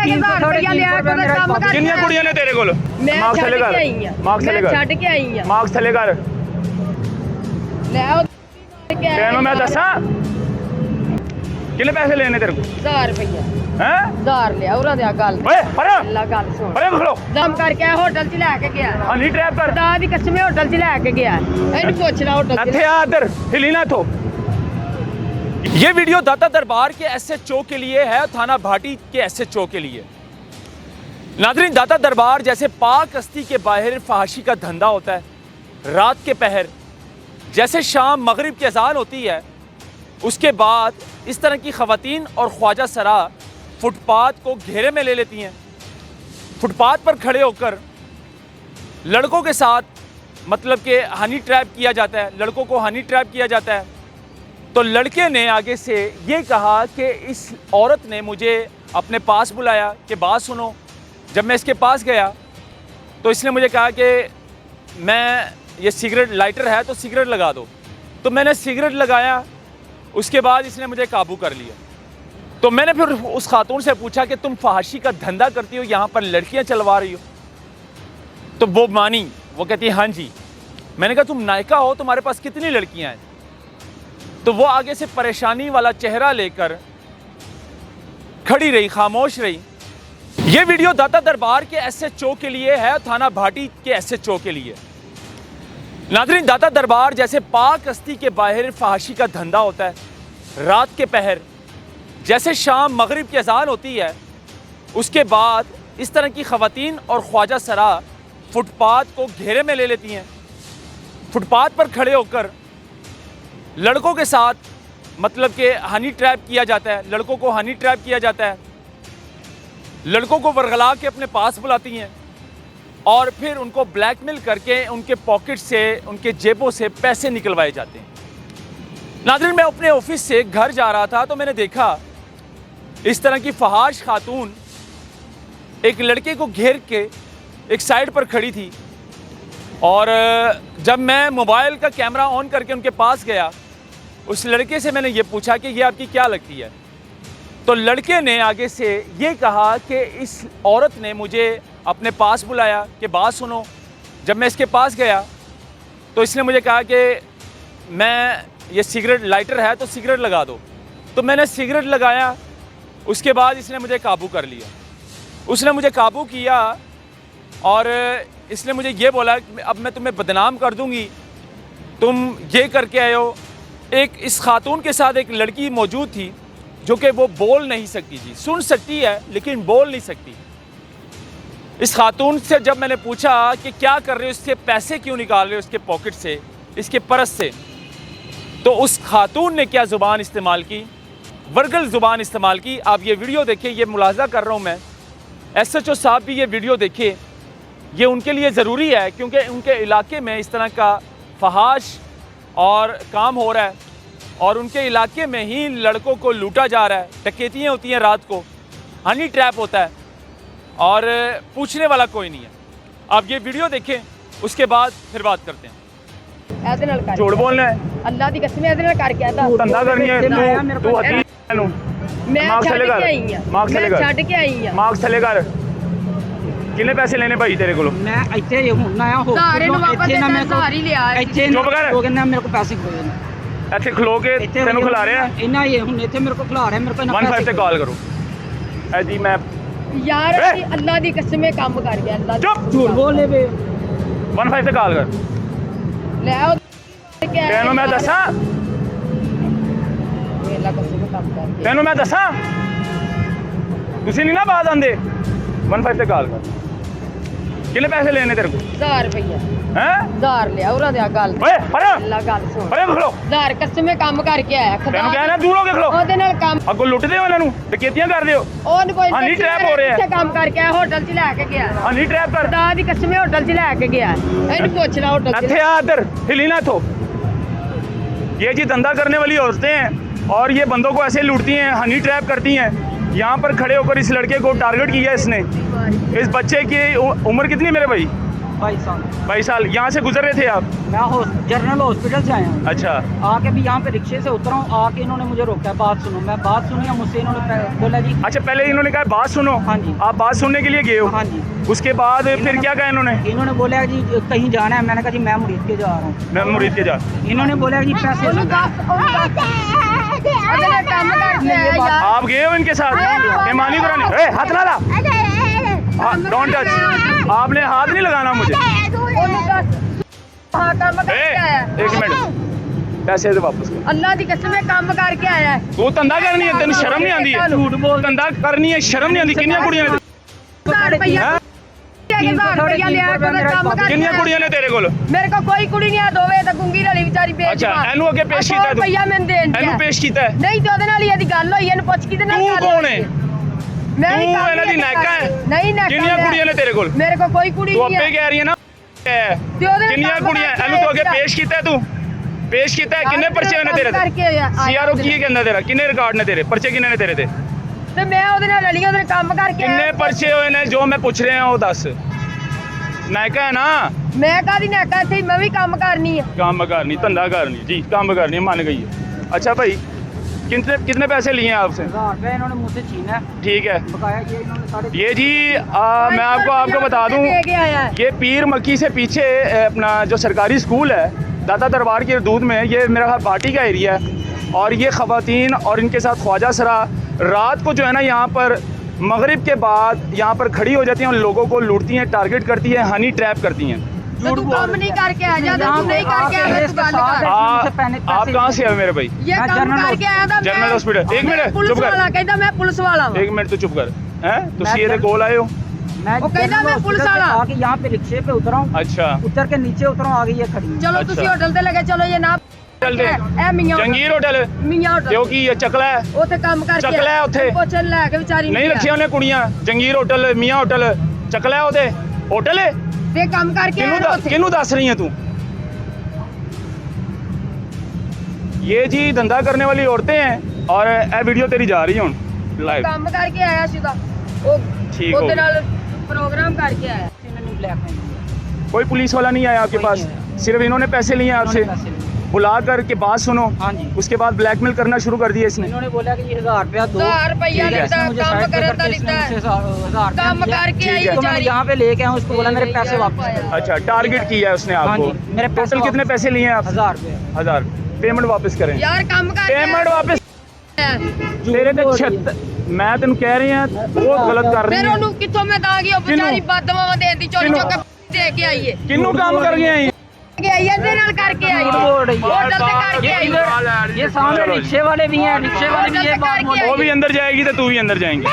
ਕੇ 1000 ਰੁਪਇਆ ਲਿਆ ਕੋਈ ਕੰਮ ਕਰ ਕਿੰਨੀਆਂ ਕੁੜੀਆਂ ਨੇ ਤੇਰੇ ਕੋਲ? ਮੈਂ ਮਾਰਕਸ ਛੱਡ ਥੱਲੇ ਕੇ ਕਰ, ਆਈ ਆ ਮਾਰਕਸ ਥੱਲੇ ਮੈਂ ਕਰ, ਛੱਡ ਕੇ ਆਈ ਆ ਮਾਰਕਸ ਥੱਲੇ ਕਰ। ਲੈ ਉਹ ਤੈਨੂੰ ਮੈਂ ਦੱਸਾਂ ਕਿੰਨੇ ਪੈਸੇ ਲੈਣੇ ਤੇਰੇ ਕੋਲ? 1000 ਰੁਪਇਆ ਹੈ 1000 ਲਿਆ ਉਹਨਾਂ ਦੇ ਗੱਲ ਓਏ ਪਰੇ ਅੱਲਾ ਗੱਲ ਸੁਣ ਪਰੇ ਖਲੋ। ਦਮ ਕਰਕੇ ਹੋਟਲ 'ਚ ਲੈ ਕੇ ਗਿਆ ਹਨੀ ਟਰੈਪ ਕਰ। ਖੁਦਾ ਦੀ ਕਸਮ ਹੋਟਲ 'ਚ ਲੈ ਕੇ ਗਿਆ ਇਹਨੂੰ ਪੁੱਛ ਲੈ ਹੋਟਲ 'ਚ ਇੱਥੇ ਆ ਇੱਧਰ ਹਿਲੀ ਨਾ तो ये वीडियो दाता दरबार के एसएचओ के लिए है, थाना भाटी के एसएचओ के लिए। नाज़रीन, दाता दरबार जैसे पाक अस्ती के बाहर फहाशी का धंधा होता है, रात के पहर जैसे शाम मगरिब की अजान होती है उसके बाद इस तरह की ख़वातीन और ख्वाजा सरा फुटपाथ को घेरे में ले लेती हैं। फुटपाथ पर खड़े होकर लड़कों के साथ मतलब कि हनी ट्रैप किया जाता है, लड़कों को हनी ट्रैप किया जाता है। तो लड़के ने आगे से ये कहा कि इस औरत ने मुझे अपने पास बुलाया कि बात सुनो। जब मैं इसके पास गया तो इसने मुझे कहा कि मैं ये सिगरेट लाइटर है तो सिगरेट लगा दो। तो मैंने सिगरेट लगाया, उसके बाद इसने मुझे काबू कर लिया। तो मैंने फिर उस खातून से पूछा कि तुम फहाशी का धंधा करती हो, यहाँ पर लड़कियाँ चलवा रही हो? तो वो मानी, वो कहती है हाँ जी। मैंने कहा तुम नायका हो, तुम्हारे पास कितनी लड़कियाँ हैं? तो वो आगे से परेशानी वाला चेहरा लेकर खड़ी रही, खामोश रही। ये वीडियो दाता दरबार के एसएचओ के लिए है, थाना भाटी के एसएचओ के लिए। नाज़रीन, दाता दरबार जैसे पाक अस्ती के बाहर फहाशी का धंधा होता है, रात के पहर जैसे शाम मगरिब की अजान होती है उसके बाद इस तरह की ख़वातीन और ख्वाजा सरा फुटपाथ को घेरे में ले लेती हैं। फुटपाथ पर खड़े होकर लड़कों के साथ मतलब कि हनी ट्रैप किया जाता है, लड़कों को हनी ट्रैप किया जाता है। लड़कों को वरगला के अपने पास बुलाती हैं और फिर उनको ब्लैकमेल करके उनके पॉकेट से, उनके जेबों से पैसे निकलवाए जाते हैं। नाज़रीन, मैं अपने ऑफिस से घर जा रहा था तो मैंने देखा इस तरह की फहाश खातून एक लड़के को घेर के एक साइड पर खड़ी थी। और जब मैं मोबाइल का कैमरा ऑन करके उनके पास गया, उस लड़के से मैंने ये पूछा कि ये आपकी क्या लगती है? तो लड़के ने आगे से ये कहा कि इस औरत ने मुझे अपने पास बुलाया कि बात सुनो। जब मैं इसके पास गया तो इसने मुझे कहा कि मैं ये सिगरेट लाइटर है तो सिगरेट लगा दो। तो मैंने सिगरेट लगाया, उसके बाद इसने मुझे काबू कर लिया। उसने मुझे काबू किया और इसने मुझे ये बोला कि अब मैं तुम्हें बदनाम कर दूंगी, तुम ये करके आए हो। एक इस खातून के साथ एक लड़की मौजूद थी जो कि वो बोल नहीं सकती थी, सुन सकती है लेकिन बोल नहीं सकती। इस खातून से जब मैंने पूछा कि क्या कर रहे हो, इससे पैसे क्यों निकाल रहे हो इसके पॉकेट से, इसके पर्स से, तो उस खातून ने क्या ज़ुबान इस्तेमाल की, वर्गल ज़ुबान इस्तेमाल की। आप ये वीडियो देखें, ये मुलाजा कर रहा हूँ मैं, एसएचओ साहब भी ये वीडियो देखें, ये उनके लिए ज़रूरी है क्योंकि उनके इलाके में इस तरह का फहाश और काम हो रहा है और उनके इलाके में ही लड़कों को लूटा जा रहा है, डकैतियाँ होती हैं रात को, हनी ट्रैप होता है और पूछने वाला कोई नहीं है। आप ये वीडियो देखें, उसके बाद फिर बात करते हैं। ਇਹਦੇ ਨਾਲ ਕਰ झूठ बोलना है, ਅੱਲਾ ਦੀ ਕਸਮ ਇਹਦੇ ਨਾਲ ਕਰ ਗਿਆ ਤਾਂ धंधा करनी है तू हथी ਨੂੰ ਮੈਂ ਮਾਰਕਸ ਛੱਡ ਥੱਲੇ ਕੇ ਕਰ, ਆਈ ਆ ਮਾਰਕਸ ਥੱਲੇ ਮੈਂ ਕਰ, ਛੱਡ ਕੇ ਆਈ ਆ ਮਾਰਕਸ ਥੱਲੇ ਕਰ। ਕਿੰਨੇ ਪੈਸੇ ਲੈਣੇ ਭਾਈ ਤੇਰੇ ਕੋਲੋਂ? मैं ਇੱਥੇ ਹੁਣ ਆਇਆ ਹੋ ਸਾਰੇ ਨੂੰ ਵਾਪਸ ਇੱਥੇ ਨਾ ਦੇ ਮੇਰੇ ਕੋਲ ਸਾਰੀ ਲਿਆ ਇੱਥੇ ਚੁੱਪ ਕਰ। ਲੋਕ ਕਹਿੰਦੇ ਮੇਰੇ ਕੋਲ ਪੈਸੇ ਖੋਏ ਨੇ ਇੱਥੇ ਖਲੋ ਕੇ ਤੈਨੂੰ ਖਿਲਾ ਰਿਹਾ। ਇਹਨਾਂ ਇਹ ਹੁਣ ਇੱਥੇ ਮੇਰੇ ਕੋਲ ਖਿਲਾ ਰਿਹਾ, ਮੇਰੇ ਕੋਲ 15 ਤੇ ਕਾਲ ਕਰੋ। ਐ ਜੀ ਮੈਂ ਯਾਰ ਅਸੀਂ ਅੱਲਾ ਦੀ ਕਸਮ ਇਹ ਕੰਮ ਕਰ ਗਿਆ ਅੱਲਾ ਦੀ ਚੁੱਪ। ਝੂਠ ਬੋਲੇ ਵੇ 15 ਤੇ ਕਾਲ ਕਰ। ਲੈ ਉਹ ਤੈਨੂੰ ਮੈਂ ਦੱਸਾਂ, ਅੱਲਾ ਕਸਮ ਕੰਮ ਕਰ ਗਿਆ ਤੈਨੂੰ ਮੈਂ ਦੱਸਾਂ, ਤੁਸੀਂ ਨਹੀਂ ਨਾ ਬਾਤ ਆਂਦੇ। 15 ਤੇ ਕਾਲ ਕਰ। ਕਿੰਨੇ ਪੈਸੇ ਲੈਣੇ ਤੇਰੇ ਕੋਲ? 1000 ਰੁਪਇਆ ਹੈ 1000 ਲਿਆ ਉਹਨਾਂ ਦੇ ਗੱਲ ਓਏ ਪਰੇ ਅੱਲਾ ਗੱਲ ਸੁਣ ਪਰੇ ਖਲੋ। 1000 ਕਸਮ ਇਹ ਕੰਮ ਕਰਕੇ ਆਇਆ ਤੈਨੂੰ ਕਿਹਾ ਨਾ ਦੂਰ ਹੋ ਕੇ ਖਲੋ। ਉਹਦੇ ਨਾਲ ਕੰਮ ਅੱਗੋਂ ਲੁੱਟਦੇ ਹੋ ਇਹਨਾਂ ਨੂੰ, ਡਕੈਤੀਆਂ ਕਰਦੇ ਹੋ। ਉਹਨ ਕੋਈ ਹਨੀ ਟਰੈਪ ਹੋ ਰਿਹਾ। ਇੱਥੇ ਕੰਮ ਕਰਕੇ ਆਇਆ ਹੋਟਲ 'ਚ ਲੈ ਕੇ ਗਿਆ ਹਨੀ ਟਰੈਪ ਕਰ। ਖੁਦਾ ਦੀ ਕਸਮ ਹੋਟਲ 'ਚ ਲੈ ਕੇ ਗਿਆ ਇਹਨੂੰ ਪੁੱਛ ਲੈ ਹੋਟਲ 'ਚ ਇੱਥੇ आ इधर हिली ना तो। ये जी धंधा करने वाली औरतें हैं और ये बंदों को ऐसे लूटती हैं, हनी ट्रैप करती हैं। यहाँ पर खड़े होकर इस लड़के को टारगेट किया इसने। इस बच्चे की उम्र कितनी है मेरे भाई? 22 साल 22 साल। यहाँ से गुजर रहे थे आप? मैं जनरल हॉस्पिटल से आया हूँ। अच्छा। आके भी यहाँ पे रिक्शे से उतरा हूँ, आके इन्होंने मुझे रोका, बात सुनो। मैं बात सुनी है, मुझसे इन्होंने बोला जी। अच्छा, पहले इन्होंने कहा बात सुनो। हाँ जी। आप बात सुनने के लिए गए हो? हाँ जी। उसके बाद फिर क्या कहा इन्होंने? इन्होंने बोला जी कहीं जाना है। मैंने कहा जी मैं मुरीद के जा रहा हूँ। मैं मुरीद के जा। इन्होंने बोला जी पैसे आप गए हो इनके साथ? ईमानी कराने? हाथ ना ला, डोंट टच। आपने हाथ नहीं लगाना मुझे। एक मिनट, पैसे दे वापस कर। अल्लाह दी कसम काम करके आया है। तू धंधा करनी है, तेन शर्म नहीं आती है? झूठ बोल। धंधा करनी है, शर्म नहीं आती? किन्नियां कुड़ियां ने? 1000 रुपया हैं? 1000 रुपया लिया काम कर। किन्नियां कुड़ियां ने तेरे कोल? मेरे को कोई कुड़ी नहीं आ, दोवे ਤਾਂ ਗੁੰਗੀ ਰਲੀ ਵਿਚਾਰੀ ਬੇਚ। ਅੱਛਾ, ਇਹਨੂੰ ਅੱਗੇ ਪੇਸ਼ ਕੀਤਾ ਤੂੰ? ਰੁਪਇਆ ਮੈਨੂੰ ਦੇਣ ਦਿਆ। ਇਹਨੂੰ ਪੇਸ਼ ਕੀਤਾ ਹੈ? ਨਹੀਂ ਤੇ ਉਹਦੇ ਨਾਲ ਹੀ ਇਹਦੀ ਗੱਲ ਹੋਈ, ਇਹਨੂੰ ਪੁੱਛ ਕਿਹਦੇ ਨਾਲ ਤੂੰ ਗੱਲ ਕੌਣ ਹੋਈ ਹੈ? ਮੈਂ ਤੂੰ ਹੀ ਕੰਮ ਇਹਨਾਂ ਦੀ ਹੀ ਨਾਇਕਾ ਹੈ? ਨਹੀਂ ਨਾਇਕਾ। ਕਿੰਨੀਆਂ ਕੁੜੀਆਂ ਨੇ ਤੇਰੇ ਕੋਲ? ਮੇਰੇ ਕੋਲ ਕੋਈ ਕੁੜੀ ਤੂੰ ਨਹੀਂ ਆਪੇ ਹੈ। ਕਹਿ ਰਹੀ ਹੈ ਨਾ ਤੇ ਉਹਦੇ ਨਾਲ ਕਿੰਨੀਆਂ ਕੰਮ ਕੁੜੀਆਂ? ਕਰਕੇ ਇਹਨੂੰ ਤੂੰ ਅੱਗੇ ਆਇਆ। ਪੇਸ਼ ਕੀਤਾ ਹੈ? ਤੂੰ ਪੇਸ਼ ਕੀਤਾ ਹੈ? ਕਿੰਨੇ ਪਰਚੇ ਹੋਏ ਨੇ ਤੇਰੇ ਕਰਕੇ ਤੇ? ਆਇਆ। ਸੀਆਰਓ ਕੀ ਕਹਿੰਦਾ ਤੇਰਾ? ਕਿੰਨੇ ਰਿਕਾਰਡ ਨੇ ਤੇਰੇ? ਪਰਚੇ ਕਿੰਨੇ ਨੇ ਤੇਰੇ ਤੇ? ਤੇ ਮੈਂ ਉਹਦੇ ਨਾਲ ਲੜੀ, ਉਹਦੇ ਨਾਲ ਕੰਮ ਕਰਕੇ ਕਿੰਨੇ ਆਇਆ। ਪਰਚੇ ਹੋਏ ਨੇ ਜੋ ਮੈਂ ਪੁੱਛ ਰਿਹਾ ਉਹ ਦੱਸ। ਨਾਇਕਾ ਹੈ ਨਾ? ਮੈਂ ਕਾਦੀ ਨਾਇਕਾ, ਇੱਥੇ ਮੈਂ ਵੀ ਕੰਮ ਕਰਨੀ ਹੈ। काम करनी, धंधा करनी जी, काम करनी, मान गई है। अच्छा भाई, कितने कितने पैसे लिए हैं आपसे? 1000 रुपये इन्होंने मुझसे छीना है। ठीक है, बकाया ये इन्होंने साढ़े ये जी मैं आपको बता दूं, दे के आया है। ये पीर मक्की से पीछे अपना जो सरकारी स्कूल है दाता दरबार के दूध में, ये मेरा भाटी का एरिया है। और ये ख़वातीन और इनके साथ ख्वाजा सरा रात को जो है ना यहाँ पर मगरिब के बाद यहाँ पर खड़ी हो जाती हैं और लोगों को लूटती हैं, टारगेट करती हैं, हनी ट्रैप करती हैं। तो तू काम नहीं करके आ जा, तू नहीं करके आया तो गल कर। आप कहाँ से आए मेरे भाई? ये मैं काम जनरल करके आया था। General hospital. एक मिनट पुलिस चुप वाला कर, कहता मैं पुलिस वाला हूं। एक मिनट तो चुप कर। हैं तुसी ये कोल आए हो? मैं वो कहना जनरल मैं पुलिस हॉस्पिटल से वाला। आके यहाँ पे रिक्शे पे उतरा हूँ। अच्छा, उतर के नीचे उतरा हूँ, आगे ये खड़ी है। चलो अच्छा। तुसी होटल ते लगे, चलो ये ना चल दे। ए मियां जंगीर होटल मियां होटल क्योंकि ये चकला है, ਉੱਥੇ ਕੰਮ ਕਰਕੇ ਚੱਕਲਾ ਹੈ ਉੱਥੇ। ਪੁੱਛਣ ਲੈ ਕੇ ਵਿਚਾਰੀ नहीं रखे उन्हें कुड़ियां। जंगीर होटल, मियां होटल, चकला है ओदे होटल है। ਤੇ ਕੰਮ ਕਰਕੇ ਆਇਆ ਉੱਥੇ। किनू दस रही है तू? ये जी धंधा करने वाली औरतें हैं और ए वीडियो तेरी जा रही है हुन लाइव। ਕੰਮ ਕਰਕੇ ਆਇਆ ਸੀਗਾ ਉਹ ठीक हो ਉਹਦੇ गया। ਨਾਲ ਪ੍ਰੋਗਰਾਮ ਕਰਕੇ ਆਇਆ। इन्होंने ब्लैकमेल कोई पुलिस वाला नहीं आया आपके कोई पास? नहीं सिर्फ इन्होंने पैसे लिए आपसे? इन्होंने पैसे लिए। बुला कर के बात सुनो, हाँ जी। उसके बाद ब्लैकमेल करना शुरू कर दिया इसने। इन्होंने बोला कि ये 1000 रुपया दो। 1000 रुपया ठीक है। लेता, मुझे काम साइड पे करता करके इसने लेता है। मुझसे 1000 रुपया काम लिया। करके आई ठीक है। तो मैंने बेचारी। यहाँ पे लेके आया, उसको बोला मेरे पैसे वापस कर। अच्छा, टारगेट किया है उसने हाँ आपको? जी, मेरे पैसे टोटल कितने वापस। पैसे लिए हैं आप? 1000 रुपये। 1000 पेमेंट वापस करें। ਯਾਰ ਕੰਮ ਕਰਕੇ पेमेंट वापस ਆਇਆ। तेरे ते 76 मैं तेन कह रही हूं बहुत गलत कर रही ਫਿਰ है। ਉਹਨੂੰ ਕਿੱਥੋਂ ਮੈਂ ਦਾਂਗੀ, ਉਹ ਕਿਹਨੂੰ? ਵਿਚਾਰੀ ਬਦਦੁਆਵਾਂ ਦੇਂਦੀ, ਚੋਰੀ ਕਿਹਨੂੰ? ਚੁੱਕ ਕੇ ਦੇ ਕੇ ਆਈਏ। किन्नू काम कर गए हैं? ਕੇ ਆਈ ਇਹਦੇ ਨਾਲ ਕਰਕੇ ਆਈ झूठ बोल रही है। ਹੋਟਲ ਤੇ ਕਰਕੇ ये ਆਈ। इधर ये सामने चलो जी। रिक्शे वाले भी हैं, रिक्शे वाले भी ये बात बोल रहे वो भी अंदर जाएगी तो तू भी अंदर जाएंगी।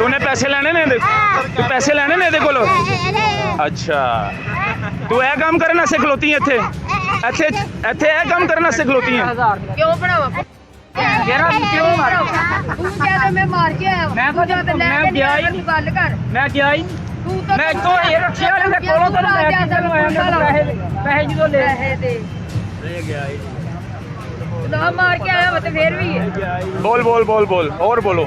तूने पैसे लेने ने दे, तू पैसे लेने ने दे कोलो। अच्छा, तू ए काम करना से खलोती है इथे इथे इथे ए काम करना से खलोती है। 1000 रुपया। ਕਿਉਂ ਬਣਾਵਾ? मेरा क्यों मारा? ਤੂੰ ਕਹਿੰਦਾ ਮੈਂ ਮਾਰ ਕੇ ਆਇਆ। ਮੈਂ ਤੂੰ ਜਾ ਤੇ ਲੈ ਮੈਂ ਕੇ ਗਿਆ ਹੀ ਨਹੀਂ ਨਹੀਂ। ਗੱਲ ਕਰ। मैं क्या ही ਤੂੰ ਤਾਂ मैं तो ये रिक्शे वाले से कोलो तो मैं किधर आया, मैं पैसे जो ले ਪੈਸੇ ਦੇ ਨਾ ਮਾਰ ਕੇ ਆਇਆ ਵਾ ਤੇ ਫੇਰ ਵੀ ਹੈ। बोल बोल बोल बोल और बोलो।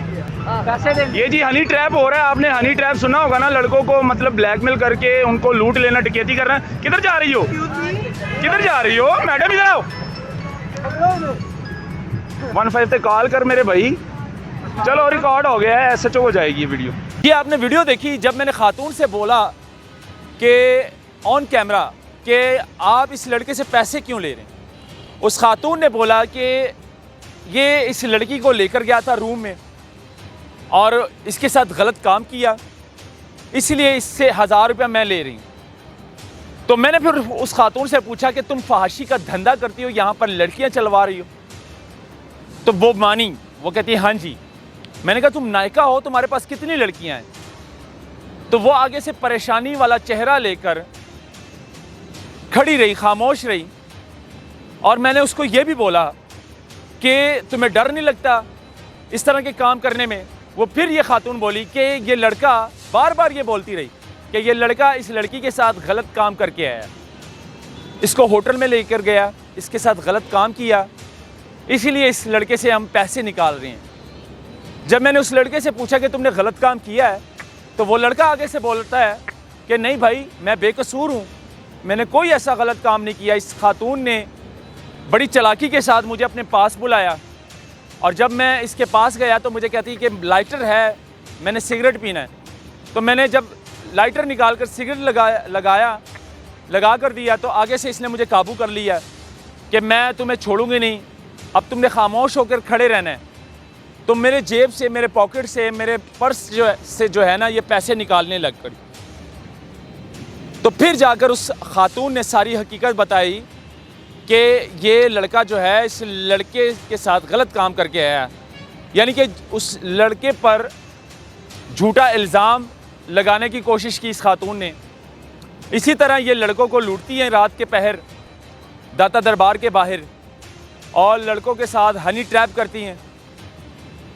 पैसे दे। ये जी हनी ट्रैप हो रहा है। आपने हनी ट्रैप सुना होगा ना, लड़कों को मतलब ब्लैकमेल करके उनको लूट लेना, डकैती करना। किधर जा रही हो? किधर जा रही हो मैडम? इधर आओ। 15 पे कॉल कर मेरे भाई। चलो रिकॉर्ड हो गया है, SHO हो जाएगी ये वीडियो। ये आपने वीडियो देखी जब मैंने खातून से बोला कि ऑन कैमरा कि आप इस लड़के से पैसे क्यों ले रहे हैं, उस खातून ने बोला कि ये इस लड़की को लेकर गया था रूम में और इसके साथ गलत काम किया, इसलिए इससे 1000 रुपया मैं ले रही हूँ। तो मैंने फिर उस खातून से पूछा कि तुम फहाशी का धंधा करती हो, यहाँ पर लड़कियाँ चलवा रही हो? तो वो मानी, वो कहती है हाँ जी। मैंने कहा तुम नायका हो, तुम्हारे पास कितनी लड़कियां हैं? तो वो आगे से परेशानी वाला चेहरा लेकर खड़ी रही, खामोश रही। और मैंने उसको ये भी बोला कि तुम्हें डर नहीं लगता इस तरह के काम करने में? वो फिर ये खातून बोली कि ये लड़का, बार बार ये बोलती रही कि ये लड़का इस लड़की के साथ गलत काम करके आया, इसको होटल में लेकर गया, इसके साथ गलत काम किया, इसीलिए इस लड़के से हम पैसे निकाल रहे हैं। जब मैंने उस लड़के से पूछा कि तुमने गलत काम किया है, तो वो लड़का आगे से बोलता है कि नहीं भाई मैं बेकसूर हूँ, मैंने कोई ऐसा गलत काम नहीं किया। इस खातून ने बड़ी चालाकी के साथ मुझे अपने पास बुलाया और जब मैं इसके पास गया तो मुझे कहती कि लाइटर है, मैंने सिगरेट पीना है। तो मैंने जब लाइटर निकाल कर सिगरेट लगा कर दिया तो आगे से इसने मुझे काबू कर लिया कि मैं तुम्हें छोड़ूंगी नहीं, अब तुमने खामोश होकर खड़े रहना है। तो मेरे जेब से, मेरे पॉकेट से, मेरे पर्स जो है ना ये पैसे निकालने लग पड़ी। तो फिर जाकर उस खातून ने सारी हकीकत बताई कि ये लड़का जो है इस लड़के के साथ गलत काम करके आया, यानी कि उस लड़के पर झूठा इल्ज़ाम लगाने की कोशिश की इस खातून ने। इसी तरह ये लड़कों को लूटती हैं रात के पहर दाता दरबार के बाहर और लड़कों के साथ हनी ट्रैप करती हैं,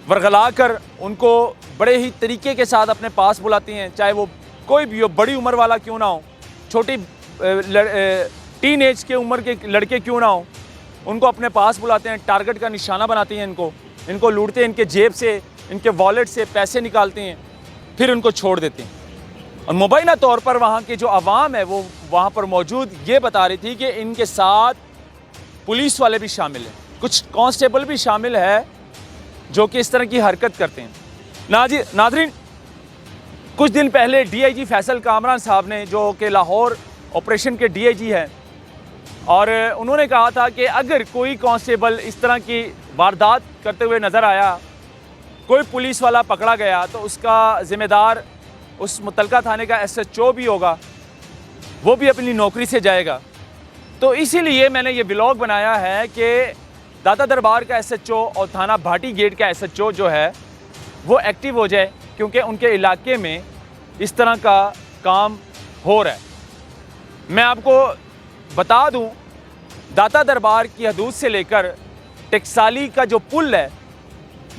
वरगला कर उनको बड़े ही तरीके के साथ अपने पास बुलाती हैं, चाहे वो कोई भी हो, बड़ी उम्र वाला क्यों ना हो, छोटी टीन एज के उम्र के लड़के क्यों ना हो, उनको अपने पास बुलाते हैं, टारगेट का निशाना बनाती हैं, इनको लूटते हैं, इनके जेब से, इनके वॉलेट से पैसे निकालते हैं, फिर उनको छोड़ देते हैं। और मुबैना तौर पर वहाँ के जो आवाम है वो वहाँ पर मौजूद ये बता रही थी कि इनके साथ पुलिस वाले भी शामिल हैं, कुछ कांस्टेबल भी शामिल है जो कि इस तरह की हरकत करते हैं। नाज़रीन, कुछ दिन पहले डीआईजी फैसल कामरान साहब ने, जो कि लाहौर ऑपरेशन के डीआईजी हैं, और उन्होंने कहा था कि अगर कोई कांस्टेबल इस तरह की वारदात करते हुए नज़र आया, कोई पुलिस वाला पकड़ा गया तो उसका ज़िम्मेदार उस मुतलका थाने का SHO भी होगा, वो भी अपनी नौकरी से जाएगा। तो इसीलिए मैंने ये व्लॉग बनाया है कि दाता दरबार का SHO और थाना भाटी गेट का SHO जो है वो एक्टिव हो जाए, क्योंकि उनके इलाके में इस तरह का काम हो रहा है। मैं आपको बता दूं, दाता दरबार की हदूद से लेकर टेक्साली का जो पुल है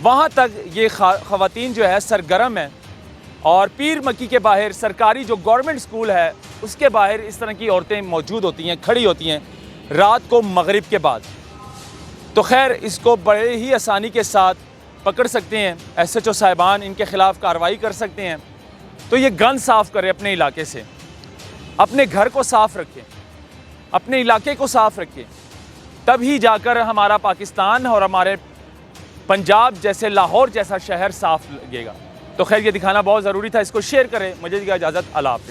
वहाँ तक ये ख़वातीन जो है सरगर्म है, और पीर मक्की के बाहर सरकारी जो गवर्नमेंट स्कूल है उसके बाहर इस तरह की औरतें मौजूद होती हैं, खड़ी होती हैं रात को मगरिब के बाद। तो खैर इसको बड़े ही आसानी के साथ पकड़ सकते हैं, SHO साहिबान इनके ख़िलाफ़ कार्रवाई कर सकते हैं। तो ये गन साफ़ करें अपने इलाके से, अपने घर को साफ़ रखें, अपने इलाके को साफ़ रखें, तभी जाकर हमारा पाकिस्तान और हमारे पंजाब जैसे, लाहौर जैसा शहर साफ़ लगेगा। तो खैर ये दिखाना बहुत ज़रूरी था, इसको शेयर करें। मुझे इजाज़त, अल्लाह हाफ़िज़।